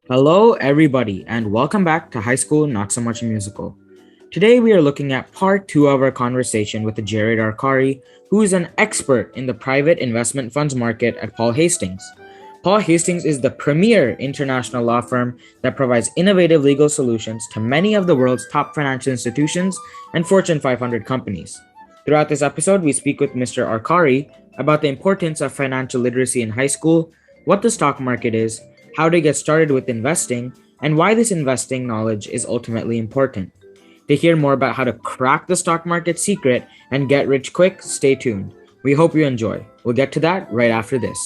Hello, everybody, and welcome back to High School Not So Much Musical. Today, we are looking at part two of our conversation with Jared Arcari, who is an expert in the private investment funds market at Paul Hastings. Paul Hastings is the premier international law firm that provides innovative legal solutions to many of the world's top financial institutions and Fortune 500 companies. Throughout this episode, we speak with Mr. Arcari about the importance of financial literacy in high school, what the stock market is, how to get started with investing, and why this investing knowledge is ultimately important. To hear more about how to crack the stock market secret and get rich quick, stay tuned. We hope you enjoy. We'll get to that right after this.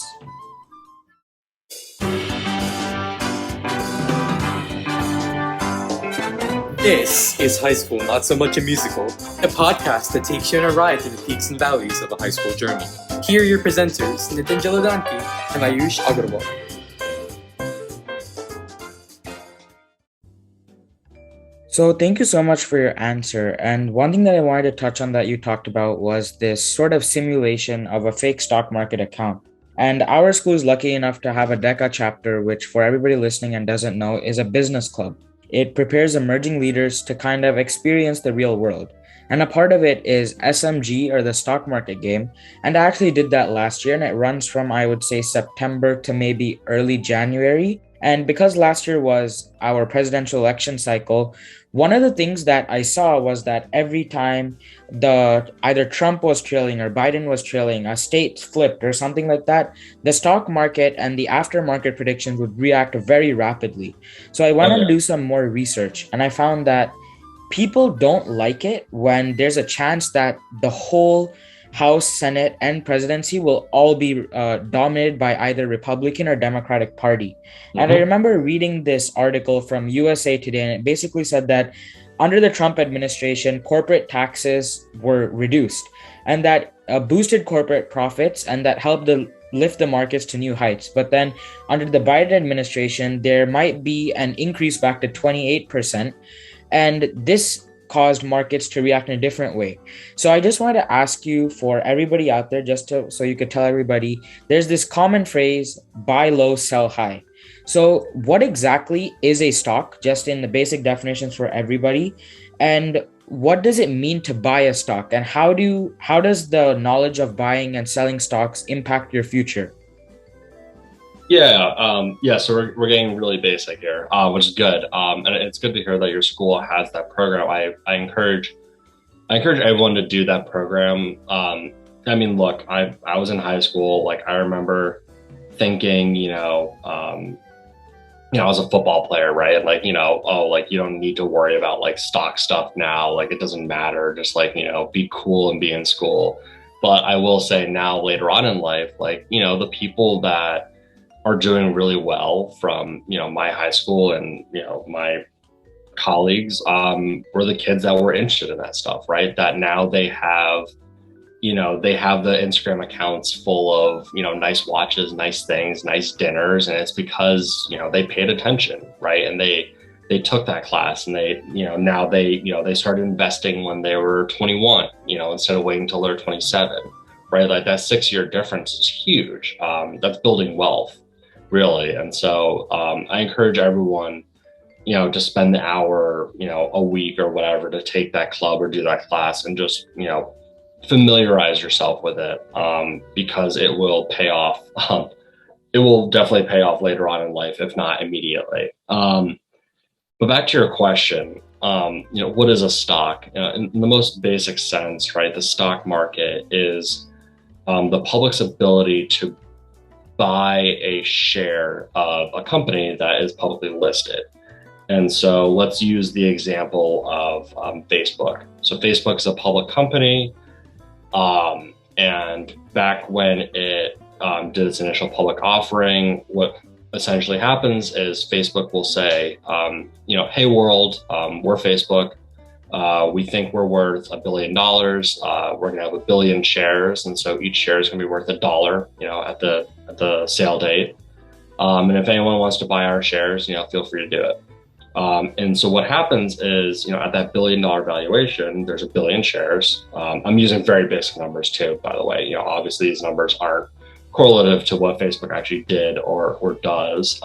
This is High School Not So Much a Musical, a podcast that takes you on a ride through the peaks and valleys of a high school journey. Here are your presenters, Nitin Jaladanki and Ayush Agarwal. So, thank you so much for your answer. And one thing that I wanted to touch on that you talked about was this sort of simulation of a fake stock market account. And our school is lucky enough to have a DECA chapter, which for everybody listening and doesn't know is a business club. It prepares emerging leaders to kind of experience the real world. And a part of it is SMG, or the stock market game. And I actually did that last year, and it runs from, I would say, September to maybe early January. And because last year was our presidential election cycle, one of the things that I saw was that every time either Trump was trailing or Biden was trailing, a state flipped or something like that, the stock market and the aftermarket predictions would react very rapidly. So I went to do some more research, and I found that people don't like it when there's a chance that the whole House, Senate, and presidency will all be dominated by either Republican or Democratic Party. And I remember reading this article from USA Today, and it basically said that under the Trump administration, corporate taxes were reduced, and that boosted corporate profits, and that helped lift the markets to new heights. But then under the Biden administration, there might be an increase back to 28%, and this caused markets to react in a different way. So I just wanted to ask you, for everybody out there, so you could tell everybody, there's this common phrase, buy low, sell high. So what exactly is a stock, just in the basic definitions for everybody? And what does it mean to buy a stock? And how does the knowledge of buying and selling stocks impact your future? So we're getting really basic here, which is good. And it's good to hear that your school has that program. I encourage everyone to do that program. Look, I was in high school. Like, I remember thinking, I was a football player, right? Like, you don't need to worry about like stock stuff now. Like, it doesn't matter. Just like, be cool and be in school. But I will say now, later on in life, like, the people that are doing really well from, my high school and, my colleagues, were the kids that were interested in that stuff, right? That now they have the Instagram accounts full of, nice watches, nice things, nice dinners. And it's because, they paid attention, right? And they took that class, and now they started investing when they were 21, instead of waiting until they're 27, right? Like, that 6-year difference is huge. That's building wealth, really. And so I encourage everyone, to spend the hour, a week or whatever, to take that club or do that class and just, familiarize yourself with it, because it will pay off. It will definitely pay off later on in life, if not immediately. But back to your question, what is a stock? In the most basic sense, right? The stock market is the public's ability to buy a share of a company that is publicly listed. And so let's use the example of Facebook. So Facebook is a public company. And back when it did its initial public offering, what essentially happens is Facebook will say, hey world, we're Facebook. We think we're worth $1 billion. We're gonna have 1 billion shares, and so each share is gonna be worth $1, at the sale date. And if anyone wants to buy our shares, feel free to do it. And so what happens is, at that $1 billion valuation, there's 1 billion shares. I'm using very basic numbers too, by the way. Obviously these numbers aren't correlative to what Facebook actually did or does.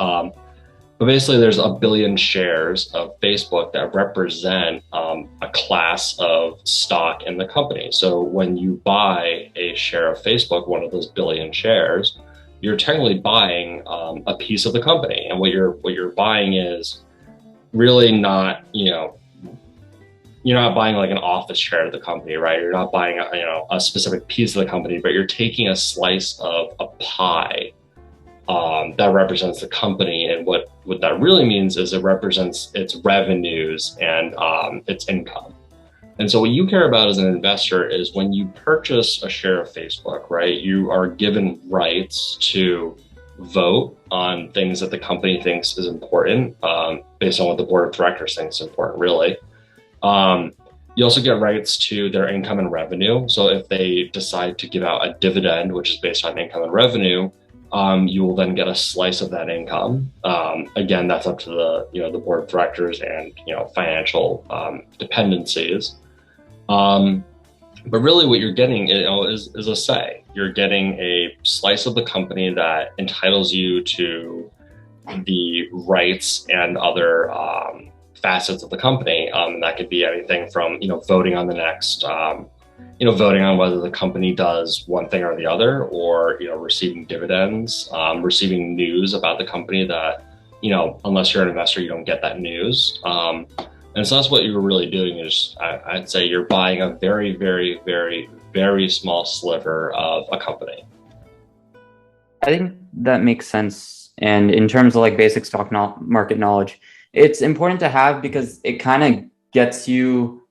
But basically, there's a billion shares of Facebook that represent a class of stock in the company. So when you buy a share of Facebook, one of those billion shares, you're technically buying a piece of the company. And what you're buying is really not, you're not buying like an office share of the company, right? You're not buying a specific piece of the company, but you're taking a slice of a pie that represents the company. And what that really means is it represents its revenues and its income. And so what you care about as an investor is when you purchase a share of Facebook, right, you are given rights to vote on things that the company thinks is important, based on what the board of directors thinks is important, really. You also get rights to their income and revenue. So if they decide to give out a dividend, which is based on income and revenue, you will then get a slice of that income. Again, that's up to the board of directors and financial dependencies. But really, what you're getting is a say. You're getting a slice of the company that entitles you to the rights and other facets of the company. That could be anything from voting on the next. Voting on whether the company does one thing or the other, or receiving dividends, receiving news about the company that unless you're an investor, you don't get that news. And so that's what you're really doing is I'd say you're buying a very, very, very, very small sliver of a company. I think that makes sense. And in terms of like basic stock market knowledge, it's important to have because it kind of gets you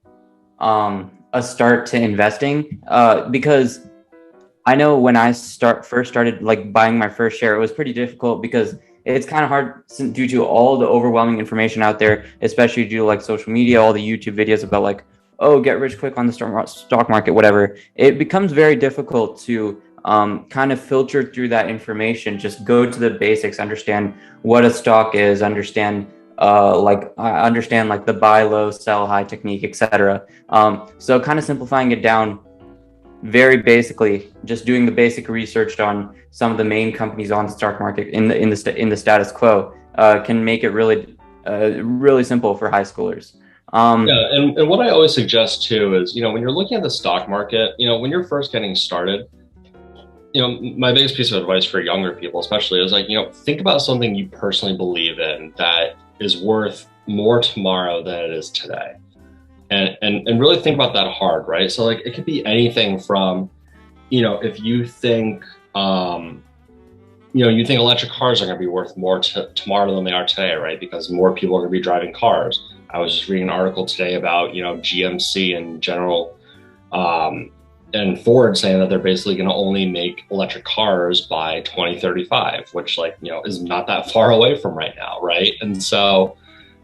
a start to investing. Because I know when I first started like buying my first share, it was pretty difficult because it's kind of hard due to all the overwhelming information out there, especially due to like social media, all the YouTube videos about like, oh, get rich quick on the stock market, whatever. It becomes very difficult to kind of filter through that information. Just go to the basics, understand what a stock is, understand like the buy low, sell high technique, etc. So kind of simplifying it down very basically, just doing the basic research on some of the main companies on the stock market in the status quo can make it really simple for high schoolers. Yeah, and what I always suggest too is when you're looking at the stock market, when you're first getting started, my biggest piece of advice for younger people especially is like think about something you personally believe in that is worth more tomorrow than it is today. And really think about that hard, right? So like it could be anything from, if you think, you think electric cars are going to be worth more tomorrow than they are today, right? Because more people are going to be driving cars. I was just reading an article today about, GMC and General and Ford saying that they're basically going to only make electric cars by 2035, which is not that far away from right now, right? And so,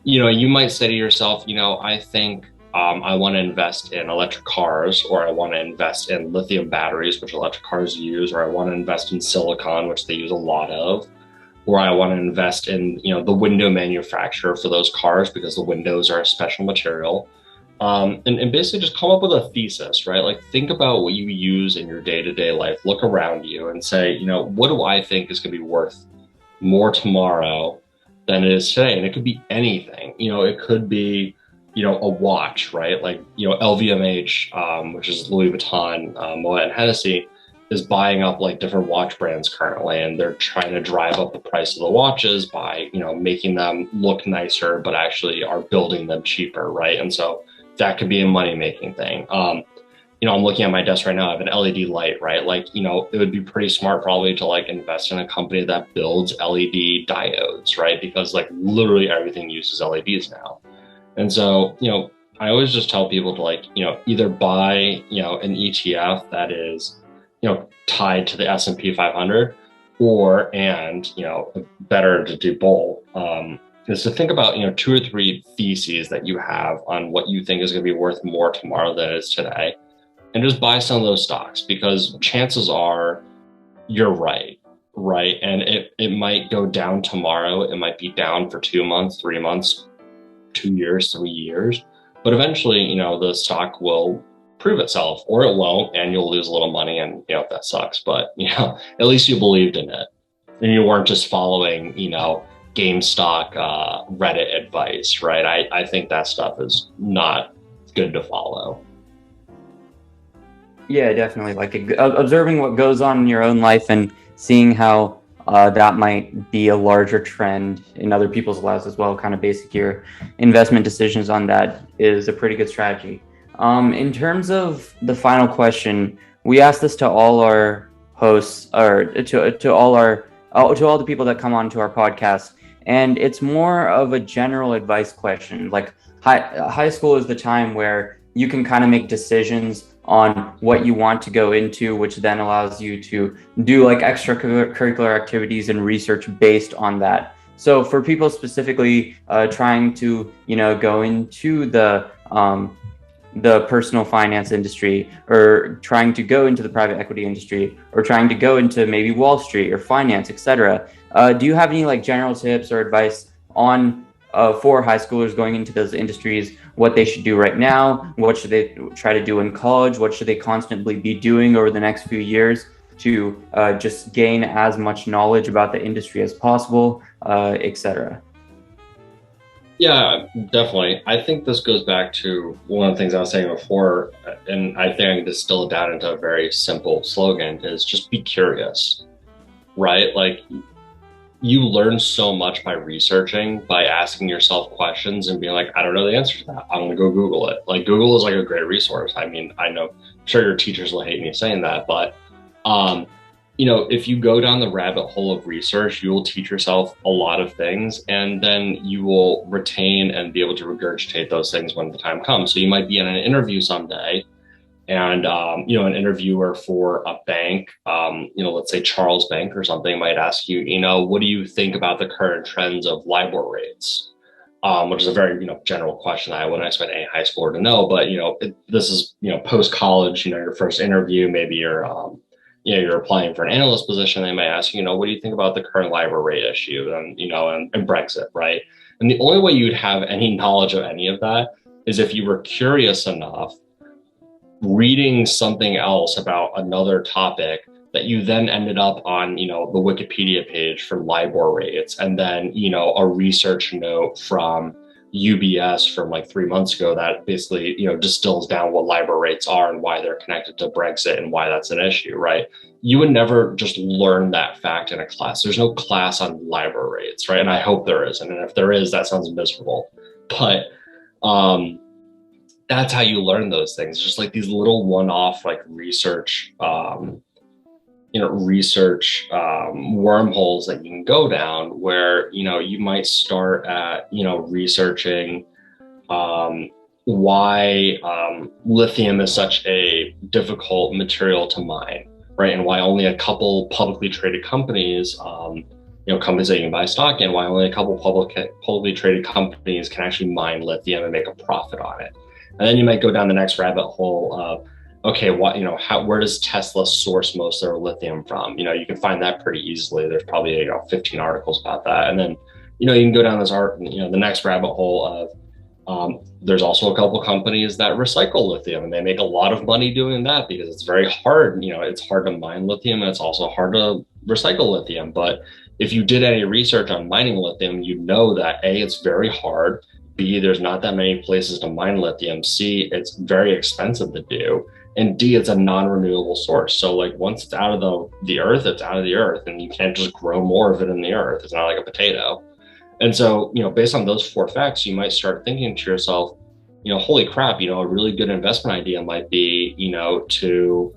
you might say to yourself, I think I want to invest in electric cars, or I want to invest in lithium batteries, which electric cars use, or I want to invest in silicon, which they use a lot of, or I want to invest in, the window manufacturer for those cars because the windows are a special material. And basically just come up with a thesis, right? Like think about what you use in your day-to-day life, look around you and say, what do I think is going to be worth more tomorrow than it is today? And it could be anything, it could be, a watch, right? Like, LVMH, which is Louis Vuitton, Moet and Hennessy, is buying up like different watch brands currently, and they're trying to drive up the price of the watches by, making them look nicer, but actually are building them cheaper, right? And so that could be a money-making thing. I'm looking at my desk right now, I have an LED light, right? Like, it would be pretty smart probably to like invest in a company that builds LED diodes, right? Because like literally everything uses LEDs now. And so, I always just tell people to like, either buy, an ETF that is, tied to the S&P 500 and better to do both. Is to think about, 2 or 3 theses that you have on what you think is going to be worth more tomorrow than it is today. And just buy some of those stocks because chances are you're right? And it might go down tomorrow. It might be down for 2 months, 3 months, 2 years, 3 years. But eventually, the stock will prove itself, or it won't, and you'll lose a little money, and that sucks. But at least you believed in it, and you weren't just following game stock Reddit advice, right? I think that stuff is not good to follow. Yeah, definitely. Like observing what goes on in your own life and seeing how that might be a larger trend in other people's lives as well, kind of basing your investment decisions on that is a pretty good strategy. In terms of the final question, we asked this to all our hosts, or to all the people that come onto our podcast, and it's more of a general advice question. Like high school is the time where you can kind of make decisions on what you want to go into, which then allows you to do like extracurricular activities and research based on that. So for people specifically trying to, go into the personal finance industry, or trying to go into the private equity industry, or trying to go into maybe Wall Street or finance, etc. Do you have any like general tips or advice on for high schoolers going into those industries, what they should do right now, what should they try to do in college, what should they constantly be doing over the next few years to just gain as much knowledge about the industry as possible, etc.? Yeah, definitely. I think this goes back to one of the things I was saying before, and I think I can distill it down into a very simple slogan, is just be curious, right? Like, you learn so much by researching, by asking yourself questions and being like, I don't know the answer to that. I'm going to go Google it. Like, Google is like a great resource. I mean, I know, I'm sure your teachers will hate me saying that, but, if you go down the rabbit hole of research, you will teach yourself a lot of things, and then you will retain and be able to regurgitate those things when the time comes. So you might be in an interview someday, and an interviewer for a bank, let's say Charles Bank or something, might ask you, what do you think about the current trends of LIBOR rates? Which is a very general question that I wouldn't expect any high schooler to know. But this is post college, your first interview. Maybe you're applying for an analyst position. They might ask you, what do you think about the current LIBOR rate issue and Brexit, right? And the only way you'd have any knowledge of any of that is if you were curious enough, reading something else about another topic, that you then ended up on, the Wikipedia page for LIBOR rates, and then, a research note from UBS from like 3 months ago that basically, distills down what LIBOR rates are and why they're connected to Brexit and why that's an issue, right? You would never just learn that fact in a class. There's no class on LIBOR rates, right? And I hope there isn't. And if there is, that sounds miserable. But that's how you learn those things. Just like these little one-off like research wormholes that you can go down, where you might start at researching why lithium is such a difficult material to mine, right? And why only a couple publicly traded companies, companies that you can buy stock in, why only a couple publicly traded companies can actually mine lithium and make a profit on it. And then you might go down the next rabbit hole of, okay, where does Tesla source most of their lithium from? You can find that pretty easily. There's probably 15 articles about that. And then, you can go down this the next rabbit hole of, there's also a couple companies that recycle lithium, and they make a lot of money doing that because it's very hard. It's hard to mine lithium, and it's also hard to recycle lithium. But if you did any research on mining lithium, you know that A, it's very hard. B, there's not that many places to mine lithium. C, it's very expensive to do. And D, it's a non-renewable source. So like once it's out of the earth, it's out of the earth, and you can't just grow more of it in the earth. It's not like a potato. And so, based on those 4 facts, you might start thinking to yourself, holy crap, a really good investment idea might be, to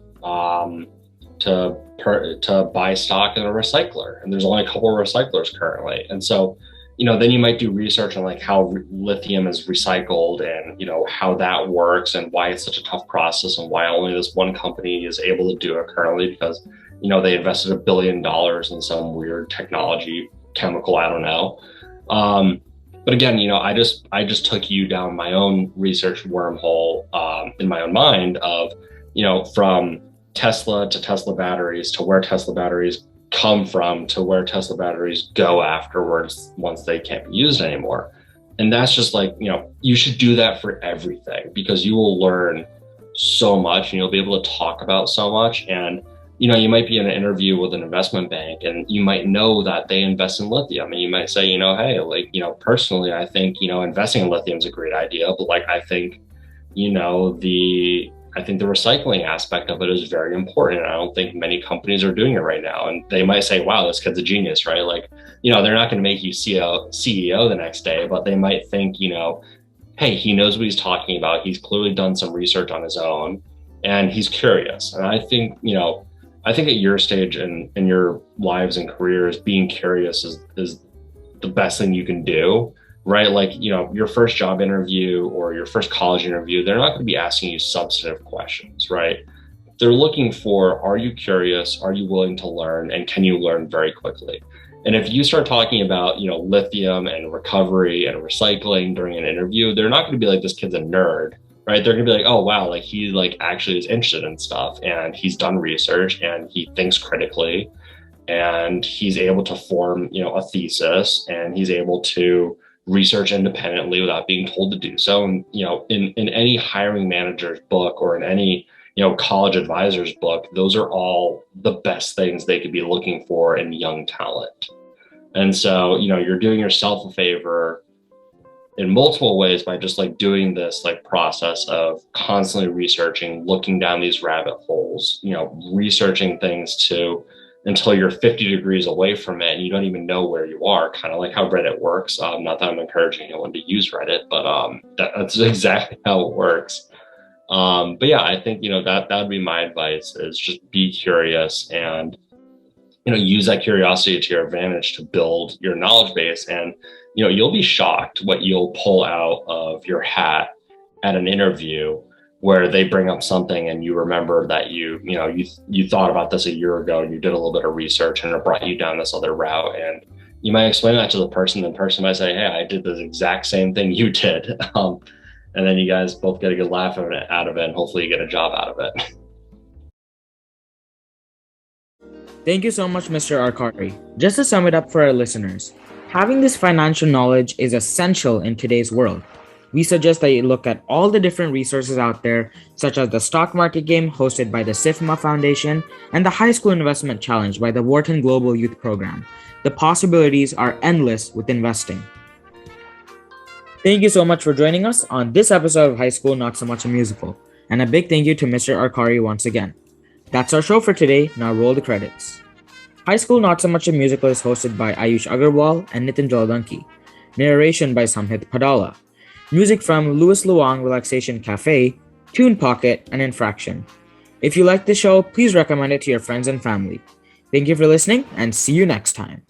buy stock in a recycler. And there's only a couple of recyclers currently. And so, then you might do research on like how lithium is recycled and, how that works and why it's such a tough process and why only this one company is able to do it currently because, they invested $1 billion in some weird technology, chemical, I don't know. But again, I just took you down my own research wormhole in my own mind of, from Tesla to Tesla batteries to where Tesla batteries come from to where Tesla batteries go afterwards once they can't be used anymore. And that's just like, you should do that for everything because you will learn so much and you'll be able to talk about so much. And, you might be in an interview with an investment bank and you might know that they invest in lithium, and you might say, hey, like, personally, I think, investing in lithium is a great idea, but like, I think, the recycling aspect of it is very important. I don't think many companies are doing it right now. And they might say, wow, this kid's a genius, right? Like, they're not going to make you CEO the next day, but they might think, hey, he knows what he's talking about. He's clearly done some research on his own and he's curious. And I think, at your stage in your lives and careers, being curious is the best thing you can do, right? Like, your first job interview or your first college interview, they're not going to be asking you substantive questions, right? They're looking for, are you curious? Are you willing to learn? And can you learn very quickly? And if you start talking about, lithium and recovery and recycling during an interview, they're not going to be like, this kid's a nerd, right? They're going to be like, oh, wow, like he like actually is interested in stuff and he's done research and he thinks critically and he's able to form, a thesis, and he's able to research independently without being told to do so. And, in any hiring manager's book or in any, college advisor's book, those are all the best things they could be looking for in young talent. And so, you're doing yourself a favor in multiple ways by just like doing this like process of constantly researching, looking down these rabbit holes, researching things until you're 50 degrees away from it and you don't even know where you are, kind of like how Reddit works. Not that I'm encouraging anyone to use Reddit, but that's exactly how it works. But yeah, I think, that would be my advice, is just be curious and, use that curiosity to your advantage to build your knowledge base. And, you'll be shocked what you'll pull out of your hat at an interview where they bring up something and you remember that you thought about this a year ago and you did a little bit of research and it brought you down this other route. And you might explain that to the person, and the person might say, hey, I did the exact same thing you did. And then you guys both get a good laugh out of it, and hopefully you get a job out of it. Thank you so much, Mr. Arcari. Just to sum it up for our listeners, having this financial knowledge is essential in today's world. We suggest that you look at all the different resources out there, such as the stock market game hosted by the SIFMA Foundation and the High School Investment Challenge by the Wharton Global Youth Program. The possibilities are endless with investing. Thank you so much for joining us on this episode of High School Not So Much a Musical, and a big thank you to Mr. Arcari once again. That's our show for today. Now roll the credits. High School Not So Much a Musical is hosted by Ayush Agarwal and Nitin Jaladanki. Narration by Samhit Padala. Music from Louis Luang Relaxation Cafe, Tune Pocket, and Infraction. If you like the show, please recommend it to your friends and family. Thank you for listening, and see you next time.